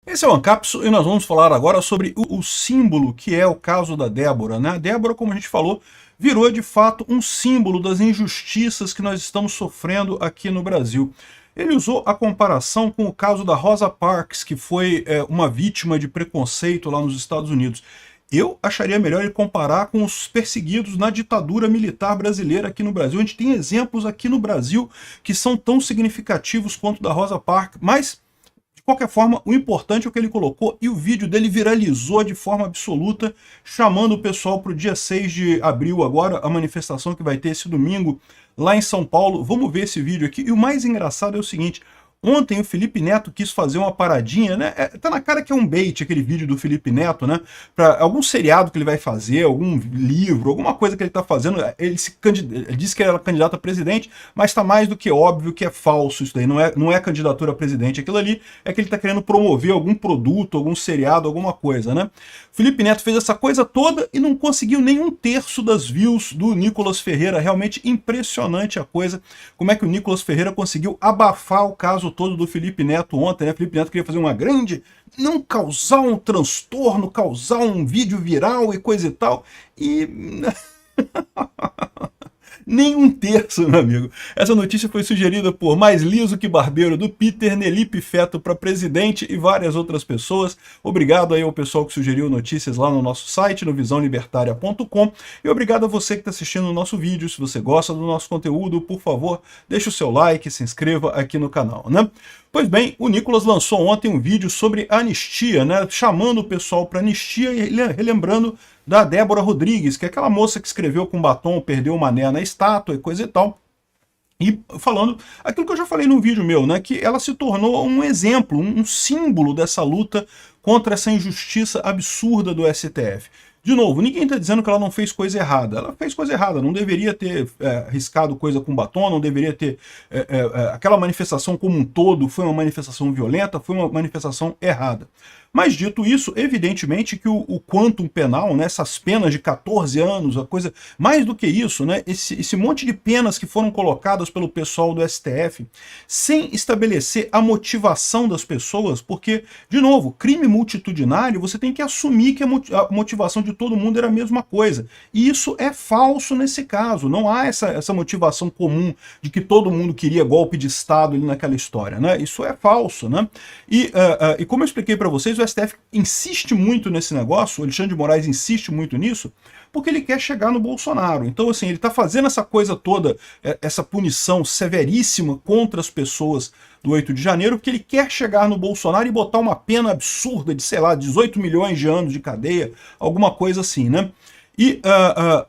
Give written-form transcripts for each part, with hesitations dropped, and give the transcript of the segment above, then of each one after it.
Esse é o Ancapso e nós vamos falar agora sobre o símbolo que é o caso da Débora, né? A Débora, como a gente falou, virou de fato um símbolo das injustiças que nós estamos sofrendo aqui no Brasil. Ele usou a comparação com o caso da Rosa Parks, que foi uma vítima de preconceito lá nos Estados Unidos. Eu acharia melhor ele comparar com os perseguidos na ditadura militar brasileira aqui no Brasil. A gente tem exemplos aqui no Brasil que são tão significativos quanto o da Rosa Parks, mas de qualquer forma, o importante é o que ele colocou e o vídeo dele viralizou de forma absoluta, chamando o pessoal para o dia 6 de abril agora, a manifestação que vai ter esse domingo lá em São Paulo. Vamos ver esse vídeo aqui. E o mais engraçado é o seguinte: ontem o Felipe Neto quis fazer uma paradinha, né? Tá na cara que é um bait aquele vídeo do Felipe Neto, né? Para algum seriado que ele vai fazer, algum livro, alguma coisa que ele tá fazendo. Ele disse que ele era candidato a presidente, mas tá mais do que óbvio que é falso isso daí. Não é candidatura a presidente. Aquilo ali é que ele tá querendo promover algum produto, algum seriado, alguma coisa, né? Felipe Neto fez essa coisa toda e não conseguiu nem um terço das views do Nicolas Ferreira. Realmente impressionante a coisa. Como é que o Nicolas Ferreira conseguiu abafar o caso todo do Felipe Neto ontem, né? Felipe Neto queria fazer uma grande, não causar um transtorno, causar um vídeo viral e coisa e tal, e nem um terço, meu amigo. Essa notícia foi sugerida por Mais Liso que Barbeiro do Peter, Nelipe Feto para presidente e várias outras pessoas. Obrigado aí ao pessoal que sugeriu notícias lá no nosso site, no visãolibertaria.com, e obrigado a você que está assistindo o nosso vídeo. Se você gosta do nosso conteúdo, por favor, deixe o seu like, se inscreva aqui no canal, né? Pois bem, o Nicolas lançou ontem um vídeo sobre anistia, né? Chamando o pessoal para anistia e relembrando da Débora Rodrigues, que é aquela moça que escreveu com batom, perdeu o mané na estátua e coisa e tal. E falando aquilo que eu já falei num vídeo meu, né, que ela se tornou um exemplo, um símbolo dessa luta contra essa injustiça absurda do STF. De novo, ninguém está dizendo que ela não fez coisa errada. Ela fez coisa errada, não deveria ter riscado coisa com batom, não deveria ter... aquela manifestação como um todo foi uma manifestação violenta, foi uma manifestação errada. Mas dito isso, evidentemente que o quantum penal, né, essas penas de 14 anos, a coisa, mais do que isso, né, esse monte de penas que foram colocadas pelo pessoal do STF, sem estabelecer a motivação das pessoas, porque, de novo, crime multitudinário, você tem que assumir que a motivação de todo mundo era a mesma coisa. E isso é falso nesse caso, não há essa motivação comum de que todo mundo queria golpe de Estado ali naquela história, né? Isso é falso, né? E como eu expliquei para vocês, o STF insiste muito nesse negócio, o Alexandre de Moraes insiste muito nisso, porque ele quer chegar no Bolsonaro. Então, assim, ele está fazendo essa coisa toda, essa punição severíssima contra as pessoas do 8 de janeiro, porque ele quer chegar no Bolsonaro e botar uma pena absurda de, sei lá, 18 milhões de anos de cadeia, alguma coisa assim, né? E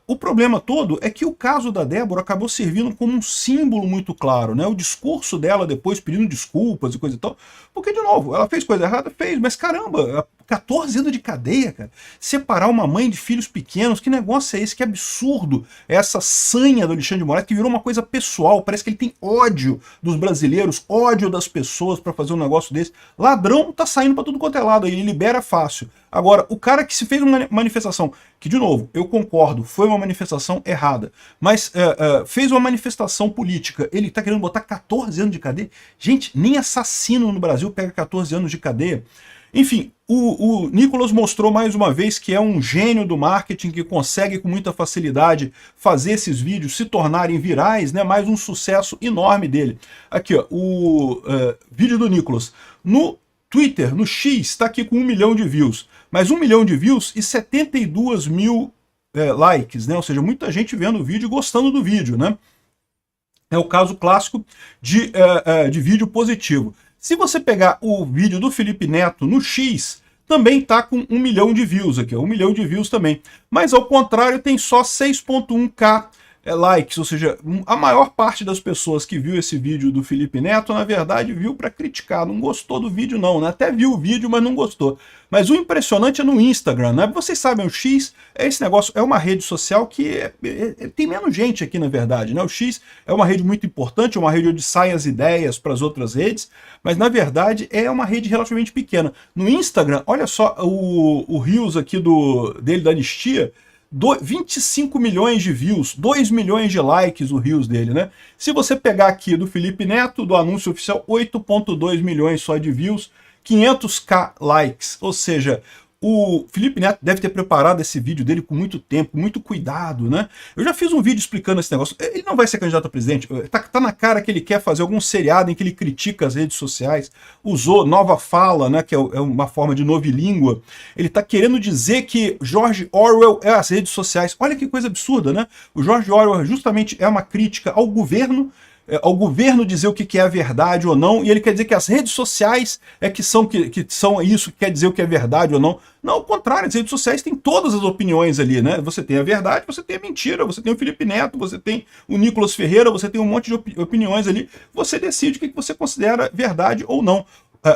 o problema todo é que o caso da Débora acabou servindo como um símbolo muito claro, né? O discurso dela depois pedindo desculpas e coisa e tal, porque, de novo, ela fez coisa errada? Fez, mas caramba, 14 anos de cadeia, cara. Separar uma mãe de filhos pequenos, que negócio é esse? Que absurdo é essa sanha do Alexandre de Moraes, que virou uma coisa pessoal, parece que ele tem ódio dos brasileiros, ódio das pessoas para fazer um negócio desse. Ladrão tá saindo para tudo quanto é lado, ele libera fácil. Agora, o cara que se fez uma manifestação, que, de novo, eu concordo, foi uma manifestação errada, mas fez uma manifestação política, ele tá querendo botar 14 anos de cadeia? Gente, nem assassino no Brasil pega 14 anos de cadeia. Enfim, o Nicolas mostrou mais uma vez que é um gênio do marketing, que consegue com muita facilidade fazer esses vídeos se tornarem virais, né? Mais um sucesso enorme dele. Aqui, ó, o vídeo do Nicolas. No Twitter, no X, está aqui com 1 milhão de views. Mas 1 milhão de views e 72 mil likes, né? Ou seja, muita gente vendo o vídeo e gostando do vídeo, né? É o caso clássico de vídeo positivo. Se você pegar o vídeo do Felipe Neto no X, também está com 1 milhão de views aqui, 1 milhão de views também. Mas ao contrário, tem só 6.1k likes, ou seja, a maior parte das pessoas que viu esse vídeo do Felipe Neto, na verdade, viu para criticar, não gostou do vídeo não, né? Até viu o vídeo, mas não gostou. Mas o impressionante é no Instagram, né? Vocês sabem, o X é esse negócio, é uma rede social que tem menos gente aqui, na verdade, né? O X é uma rede muito importante, é uma rede onde saem as ideias para as outras redes, mas na verdade é uma rede relativamente pequena. No Instagram, olha só o Reels aqui dele da anistia, 25 milhões de views, 2 milhões de likes o Reels dele, né? Se você pegar aqui do Felipe Neto, do anúncio oficial, 8.2 milhões só de views 500k likes, ou seja, o Felipe Neto deve ter preparado esse vídeo dele com muito tempo, com muito cuidado, né? Eu já fiz um vídeo explicando esse negócio. Ele não vai ser candidato a presidente. Tá na cara que ele quer fazer algum seriado em que ele critica as redes sociais. Usou nova fala, né? Que é uma forma de novilíngua. Ele tá querendo dizer que George Orwell é as redes sociais. Olha que coisa absurda, né? O George Orwell justamente é uma crítica ao governo dizer o que é a verdade ou não, e ele quer dizer que as redes sociais que são isso que quer dizer o que é verdade ou não. Não, ao contrário, as redes sociais têm todas as opiniões ali, né? Você tem a verdade, você tem a mentira, você tem o Felipe Neto, você tem o Nicolas Ferreira, você tem um monte de opiniões ali. Você decide o que você considera verdade ou não.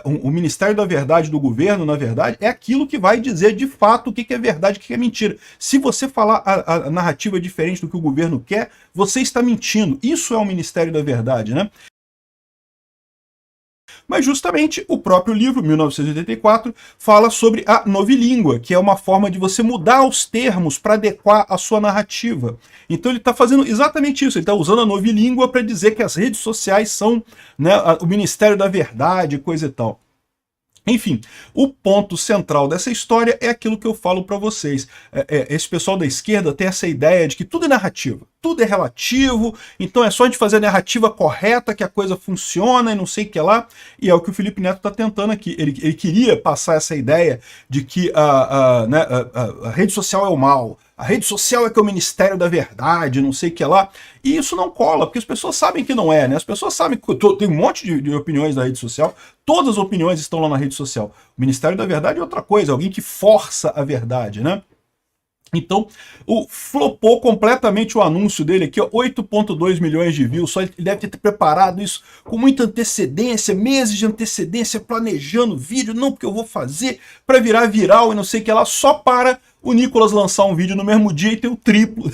O Ministério da Verdade do governo, na verdade, é aquilo que vai dizer de fato o que é verdade e o que é mentira. Se você falar a narrativa diferente do que o governo quer, você está mentindo. Isso é o Ministério da Verdade, né? Mas justamente o próprio livro, 1984, fala sobre a novilíngua, que é uma forma de você mudar os termos para adequar a sua narrativa. Então ele está fazendo exatamente isso, ele está usando a novilíngua para dizer que as redes sociais são, né, o Ministério da Verdade, coisa e tal. Enfim, o ponto central dessa história é aquilo que eu falo para vocês. Esse pessoal da esquerda tem essa ideia de que tudo é narrativa, tudo é relativo, então é só a gente fazer a narrativa correta que a coisa funciona e não sei o que lá, e é o que o Felipe Neto está tentando aqui. Ele queria passar essa ideia de que a rede social é o mal, a rede social é que é o Ministério da Verdade, não sei o que lá, e isso não cola, porque as pessoas sabem que não é, né? As pessoas sabem que tem um monte de opiniões na rede social, todas as opiniões estão lá na rede social. O Ministério da Verdade é outra coisa, alguém que força a verdade, né? Então, flopou completamente o anúncio dele aqui, 8,2 milhões de views, só ele deve ter preparado isso com muita antecedência, meses de antecedência, planejando vídeo, não, porque eu vou fazer para virar viral e não sei o que lá, só para o Nicolas lançar um vídeo no mesmo dia e ter o triplo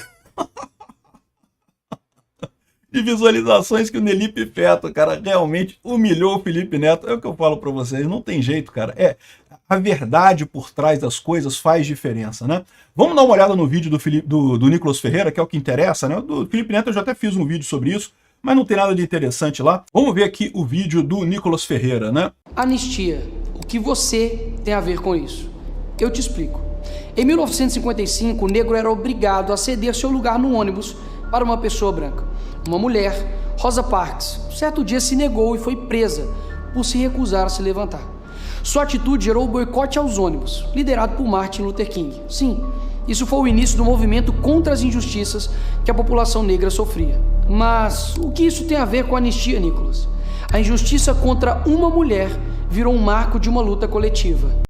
de visualizações que o Nelipe Feto, cara, realmente humilhou o Felipe Neto. É o que eu falo para vocês, não tem jeito, cara. A verdade por trás das coisas faz diferença, né? Vamos dar uma olhada no vídeo do Nicolas Ferreira, que é o que interessa, né? Do Felipe Neto eu já até fiz um vídeo sobre isso, mas não tem nada de interessante lá. Vamos ver aqui o vídeo do Nicolas Ferreira, né? Anistia, o que você tem a ver com isso? Eu te explico. Em 1955, o negro era obrigado a ceder seu lugar no ônibus para uma pessoa branca. Uma mulher, Rosa Parks, certo dia se negou e foi presa por se recusar a se levantar. Sua atitude gerou o boicote aos ônibus, liderado por Martin Luther King. Sim, isso foi o início do movimento contra as injustiças que a população negra sofria. Mas o que isso tem a ver com a anistia, Nicolas? A injustiça contra uma mulher virou um marco de uma luta coletiva.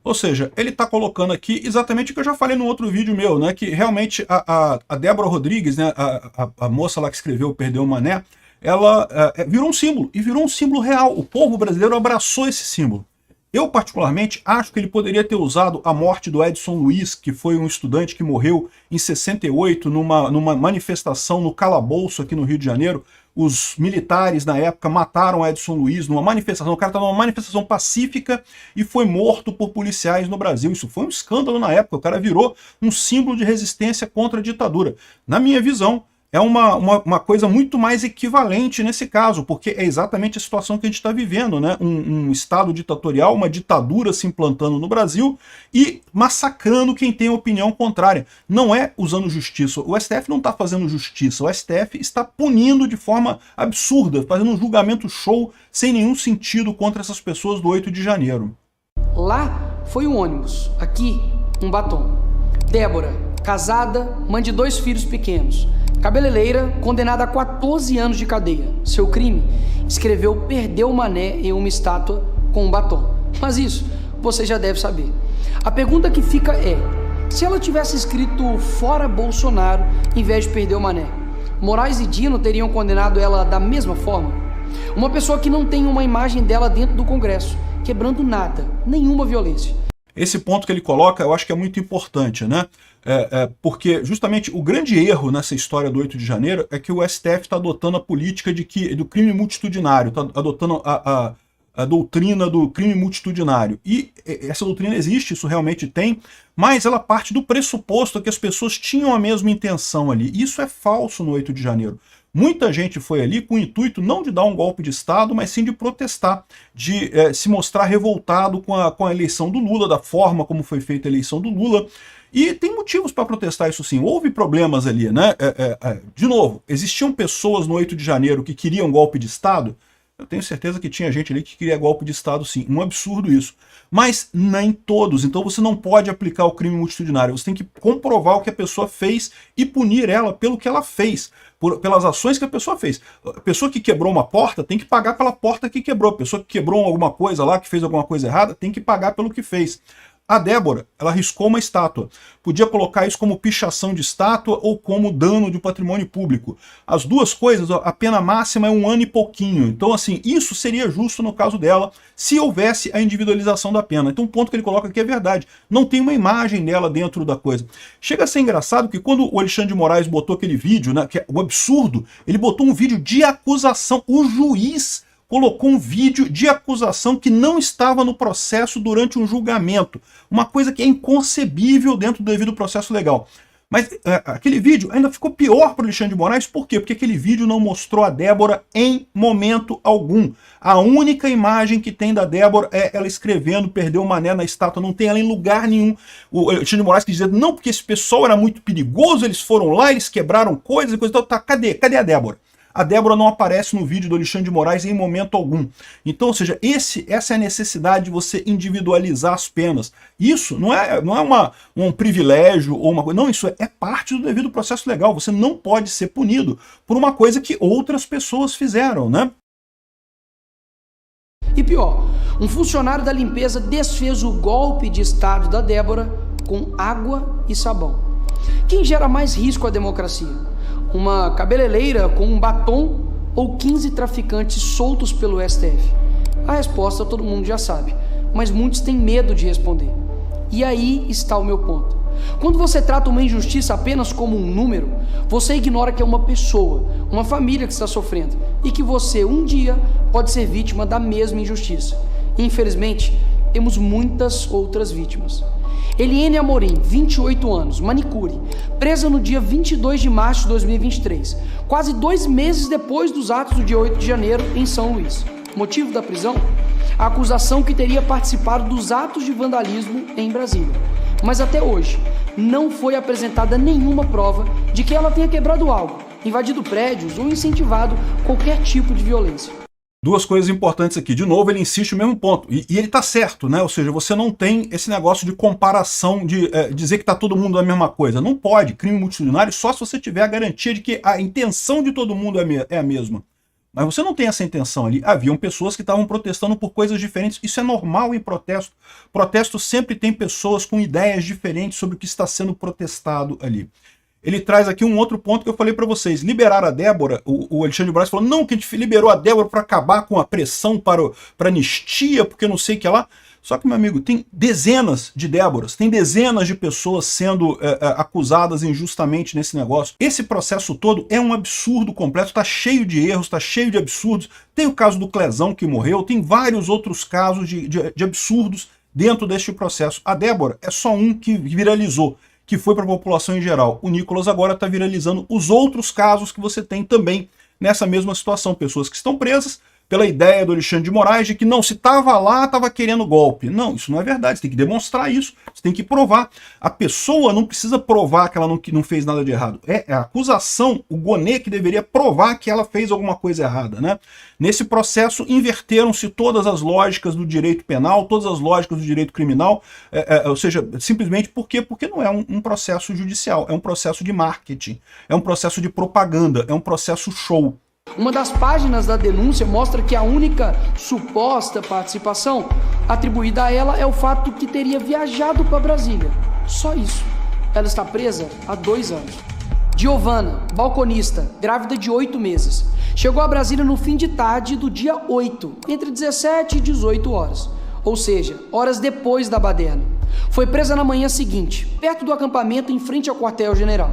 Ou seja, ele está colocando aqui exatamente o que eu já falei no outro vídeo meu, né? Que realmente a Débora Rodrigues, né? A moça lá que escreveu Perdeu o Mané, ela virou um símbolo, e virou um símbolo real. O povo brasileiro abraçou esse símbolo. Eu, particularmente, acho que ele poderia ter usado a morte do Edson Luiz, que foi um estudante que morreu em 68 numa manifestação no Calabouço aqui no Rio de Janeiro. Os militares, na época, mataram Edson Luiz numa manifestação. O cara estava numa manifestação pacífica e foi morto por policiais no Brasil. Isso foi um escândalo na época. O cara virou um símbolo de resistência contra a ditadura. Na minha visão, é uma coisa muito mais equivalente nesse caso, porque é exatamente a situação que a gente está vivendo, né? Um Estado ditatorial, uma ditadura se implantando no Brasil e massacrando quem tem opinião contrária. Não é usando justiça. O STF não está fazendo justiça, o STF está punindo de forma absurda, fazendo um julgamento show sem nenhum sentido contra essas pessoas do 8 de janeiro. Lá foi um ônibus, aqui um batom. Débora, casada, mãe de 2 filhos pequenos. Cabeleireira, condenada a 14 anos de cadeia. Seu crime? Escreveu Perdeu o Mané em uma estátua com um batom. Mas isso você já deve saber. A pergunta que fica é, se ela tivesse escrito Fora Bolsonaro em vez de Perdeu o Mané, Moraes e Dino teriam condenado ela da mesma forma? Uma pessoa que não tem uma imagem dela dentro do Congresso, quebrando nada, nenhuma violência. Esse ponto que ele coloca eu acho que é muito importante, né? Porque justamente o grande erro nessa história do 8 de janeiro é que o STF está adotando a política do crime multitudinário, está adotando a doutrina do crime multitudinário. E essa doutrina existe, isso realmente tem, mas ela parte do pressuposto que as pessoas tinham a mesma intenção ali. Isso é falso no 8 de janeiro. Muita gente foi ali com o intuito não de dar um golpe de Estado, mas sim de protestar, de se mostrar revoltado com a eleição do Lula, da forma como foi feita a eleição do Lula. E tem motivos para protestar isso sim, houve problemas ali, né? De novo, existiam pessoas no 8 de janeiro que queriam golpe de Estado? Eu tenho certeza que tinha gente ali que queria golpe de Estado sim, um absurdo isso. Mas nem todos, então você não pode aplicar o crime multitudinário, você tem que comprovar o que a pessoa fez e punir ela pelo que ela fez, pelas ações que a pessoa fez. A pessoa que quebrou uma porta tem que pagar pela porta que quebrou, a pessoa que quebrou alguma coisa lá, que fez alguma coisa errada, tem que pagar pelo que fez. A Débora, ela riscou uma estátua. Podia colocar isso como pichação de estátua ou como dano de patrimônio público. As duas coisas, a pena máxima é 1 ano e pouquinho. Então, assim, isso seria justo no caso dela, se houvesse a individualização da pena. Então, o ponto que ele coloca aqui é verdade. Não tem uma imagem dela dentro da coisa. Chega a ser engraçado que quando o Alexandre de Moraes botou aquele vídeo, né, que é o absurdo, ele botou um vídeo de acusação. O juiz colocou um vídeo de acusação que não estava no processo durante um julgamento. Uma coisa que é inconcebível dentro do devido processo legal. Mas aquele vídeo ainda ficou pior para o Alexandre de Moraes, por quê? Porque aquele vídeo não mostrou a Débora em momento algum. A única imagem que tem da Débora é ela escrevendo, perdeu o mané na estátua, não tem ela em lugar nenhum. O Alexandre de Moraes quis dizer, não, porque esse pessoal era muito perigoso, eles foram lá, eles quebraram coisas e coisa e tal. Tá, cadê a Débora? A Débora não aparece no vídeo do Alexandre de Moraes em momento algum. Então, ou seja, essa é a necessidade de você individualizar as penas. Isso não é um privilégio ou uma coisa. Não, isso é parte do devido processo legal. Você não pode ser punido por uma coisa que outras pessoas fizeram, né? E pior, um funcionário da limpeza desfez o golpe de Estado da Débora com água e sabão. Quem gera mais risco à democracia? Uma cabeleireira com um batom ou 15 traficantes soltos pelo STF? A resposta todo mundo já sabe, mas muitos têm medo de responder. E aí está o meu ponto. Quando você trata uma injustiça apenas como um número, você ignora que é uma pessoa, uma família que está sofrendo e que você um dia pode ser vítima da mesma injustiça. Infelizmente, temos muitas outras vítimas. Eliene Amorim, 28 anos, manicure, presa no dia 22 de março de 2023, quase 2 meses depois dos atos do dia 8 de janeiro em São Luís. Motivo da prisão? A acusação que teria participado dos atos de vandalismo em Brasília. Mas até hoje, não foi apresentada nenhuma prova de que ela tenha quebrado algo, invadido prédios ou incentivado qualquer tipo de violência. Duas coisas importantes aqui. De novo, ele insiste no mesmo ponto. E ele tá certo, né? Ou seja, você não tem esse negócio de comparação, de dizer que tá todo mundo a mesma coisa. Não pode. Crime multitudinário só se você tiver a garantia de que a intenção de todo mundo é a mesma. Mas você não tem essa intenção ali. Haviam pessoas que estavam protestando por coisas diferentes. Isso é normal em protesto. Protesto sempre tem pessoas com ideias diferentes sobre o que está sendo protestado ali. Ele traz aqui um outro ponto que eu falei para vocês. Liberar a Débora, o Alexandre de Moraes falou, não, que a gente liberou a Débora para acabar com a pressão para anistia, porque não sei o que lá. Só que, meu amigo, tem dezenas de Déboras, tem dezenas de pessoas sendo acusadas injustamente nesse negócio. Esse processo todo é um absurdo completo, tá cheio de erros, tá cheio de absurdos. Tem o caso do Clezão que morreu, tem vários outros casos de absurdos dentro deste processo. A Débora é só um que viralizou, que foi para a população em geral. O Nicolas agora está viralizando os outros casos que você tem também nessa mesma situação. Pessoas que estão presas pela ideia do Alexandre de Moraes de que não, se estava lá, estava querendo golpe. Não, isso não é verdade, você tem que demonstrar isso, você tem que provar. A pessoa não precisa provar que ela não fez nada de errado. É a acusação, o Gonê, que deveria provar que ela fez alguma coisa errada, né? Nesse processo, inverteram-se todas as lógicas do direito penal, todas as lógicas do direito criminal, ou seja, simplesmente por quê? Porque não é um processo judicial, é um processo de marketing, é um processo de propaganda, é um processo show. Uma das páginas da denúncia mostra que a única suposta participação atribuída a ela é o fato que teria viajado para Brasília. Só isso. Ela está presa há 2 anos. Giovana, balconista, grávida de 8 meses, chegou a Brasília no fim de tarde do dia 8, entre 17 e 18 horas, ou seja, horas depois da baderna. Foi presa na manhã seguinte, perto do acampamento em frente ao quartel-general.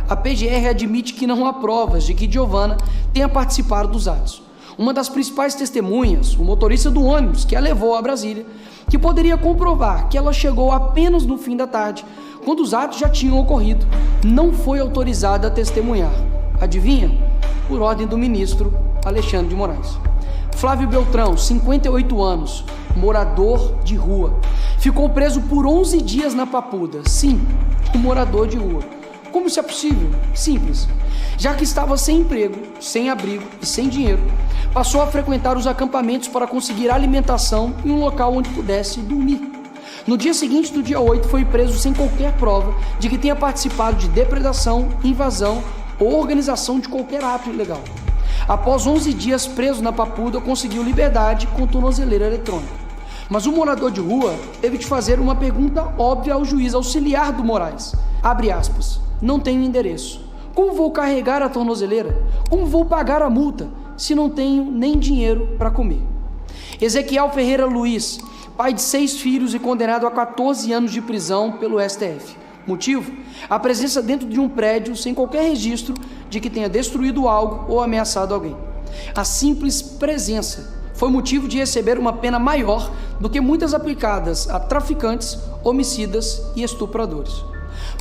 A PGR admite que não há provas de que Giovana tenha participado dos atos. Uma das principais testemunhas, o motorista do ônibus que a levou a Brasília, que poderia comprovar que ela chegou apenas no fim da tarde, quando os atos já tinham ocorrido, não foi autorizada a testemunhar. Adivinha? por ordem do ministro Alexandre de Moraes. Flávio Beltrão, 58 anos, morador de rua, ficou preso por 11 dias na Papuda. Sim, um morador de rua. Como isso é possível? Simples. Já que estava sem emprego, sem abrigo e sem dinheiro, passou a frequentar os acampamentos para conseguir alimentação em um local onde pudesse dormir. No dia seguinte do dia 8, foi preso sem qualquer prova de que tenha participado de depredação, invasão ou organização de qualquer ato ilegal. Após 11 dias preso na Papuda, conseguiu liberdade com tornozeleira eletrônica. Mas o morador de rua teve de fazer uma pergunta óbvia ao juiz auxiliar do Moraes. Abre aspas. Não tenho endereço. Como vou carregar a tornozeleira? Como vou pagar a multa se não tenho nem dinheiro para comer? Ezequiel Ferreira Luiz, pai de 6 filhos e condenado a 14 anos de prisão pelo STF. Motivo? A presença dentro de um prédio sem qualquer registro de que tenha destruído algo ou ameaçado alguém. A simples presença foi motivo de receber uma pena maior do que muitas aplicadas a traficantes, homicidas e estupradores.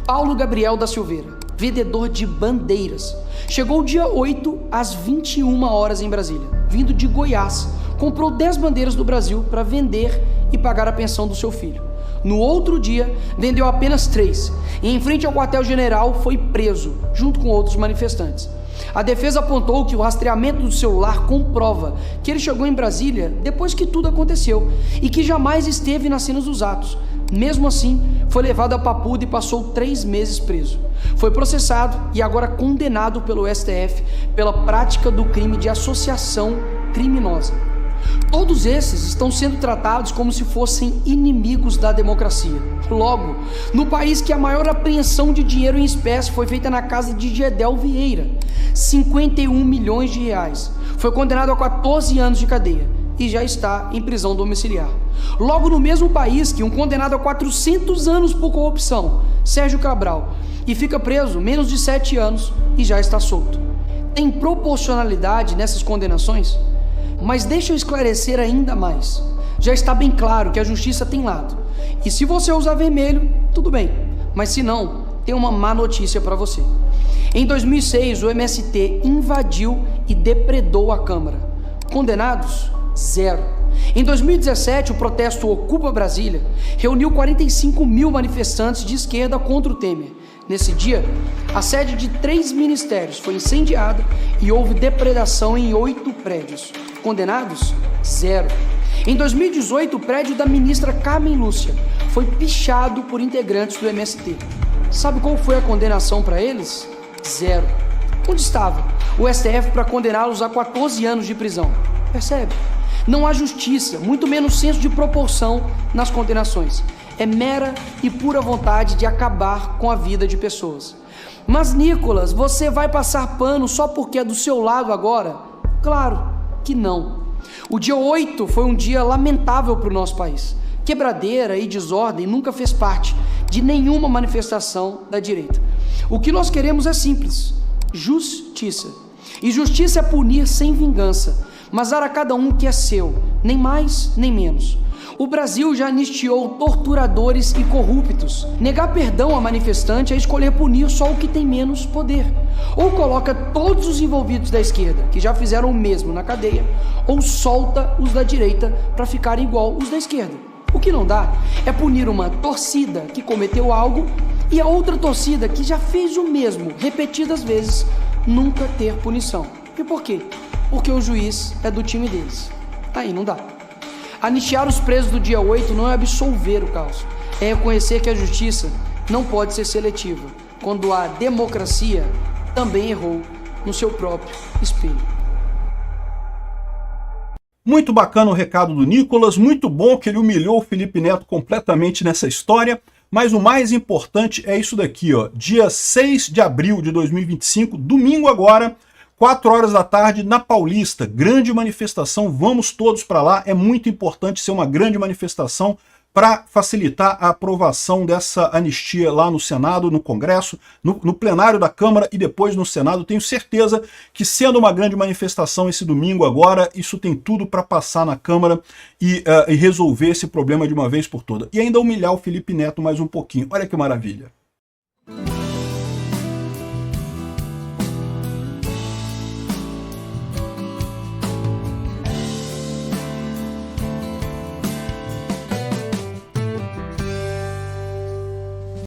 Paulo Gabriel da Silveira, vendedor de bandeiras, chegou dia 8 às 21 horas em Brasília, vindo de Goiás, comprou 10 bandeiras do Brasil para vender e pagar a pensão do seu filho. No outro dia, vendeu apenas 3 e em frente ao quartel-general foi preso, junto com outros manifestantes. A defesa apontou que o rastreamento do celular comprova que ele chegou em Brasília depois que tudo aconteceu e que jamais esteve nas cenas dos atos. Mesmo assim, foi levado a Papuda e passou 3 meses preso. Foi processado e agora condenado pelo STF pela prática do crime de associação criminosa. Todos esses estão sendo tratados como se fossem inimigos da democracia. Logo, no país que a maior apreensão de dinheiro em espécie foi feita na casa de Gedel Vieira, 51 milhões de reais, foi condenado a 14 anos de cadeia e já está em prisão domiciliar. Logo, no mesmo país que um condenado a 400 anos por corrupção, Sérgio Cabral, e fica preso menos de 7 anos e já está solto. Tem proporcionalidade nessas condenações? Mas deixa eu esclarecer ainda mais. Já está bem claro que a justiça tem lado. E se você usar vermelho, tudo bem. Mas se não, tem uma má notícia para você. Em 2006, o MST invadiu e depredou a Câmara. Condenados? 0. Em 2017, o protesto Ocupa Brasília reuniu 45 mil manifestantes de esquerda contra o Temer. Nesse dia, a sede de 3 ministérios foi incendiada e houve depredação em 8 prédios. Condenados? 0. Em 2018, o prédio da ministra Carmen Lúcia foi pichado por integrantes do MST. Sabe qual foi a condenação para eles? 0. Onde estava o STF para condená-los a 14 anos de prisão? Percebe? Não há justiça, muito menos senso de proporção nas condenações. É mera e pura vontade de acabar com a vida de pessoas. Mas, Nicolas, você vai passar pano só porque é do seu lado agora? Claro que não. O dia 8 foi um dia lamentável para o nosso país. Quebradeira e desordem nunca fez parte de nenhuma manifestação da direita. O que nós queremos é simples: justiça. E justiça é punir sem vingança, mas dar a cada um o que é seu, nem mais nem menos. O Brasil já anistiou torturadores e corruptos. Negar perdão a manifestante é escolher punir só o que tem menos poder. Ou coloca todos os envolvidos da esquerda, que já fizeram o mesmo na cadeia, ou solta os da direita para ficar igual os da esquerda. O que não dá é punir uma torcida que cometeu algo e a outra torcida que já fez o mesmo repetidas vezes nunca ter punição. E por quê? Porque o juiz é do time deles. Aí não dá. Anistiar os presos do dia 8 não é absolver o caos, é reconhecer que a justiça não pode ser seletiva, quando a democracia também errou no seu próprio espelho. Muito bacana o recado do Nicolas, muito bom que ele humilhou o Felipe Neto completamente nessa história, mas o mais importante é isso daqui, ó, dia 6 de abril de 2025, domingo agora, 4 horas da tarde, na Paulista, grande manifestação, vamos todos para lá, é muito importante ser uma grande manifestação para facilitar a aprovação dessa anistia lá no Senado, no Congresso, no plenário da Câmara e depois no Senado. Tenho certeza que, sendo uma grande manifestação esse domingo agora, isso tem tudo para passar na Câmara e resolver esse problema de uma vez por todas. E ainda humilhar o Felipe Neto mais um pouquinho, olha que maravilha.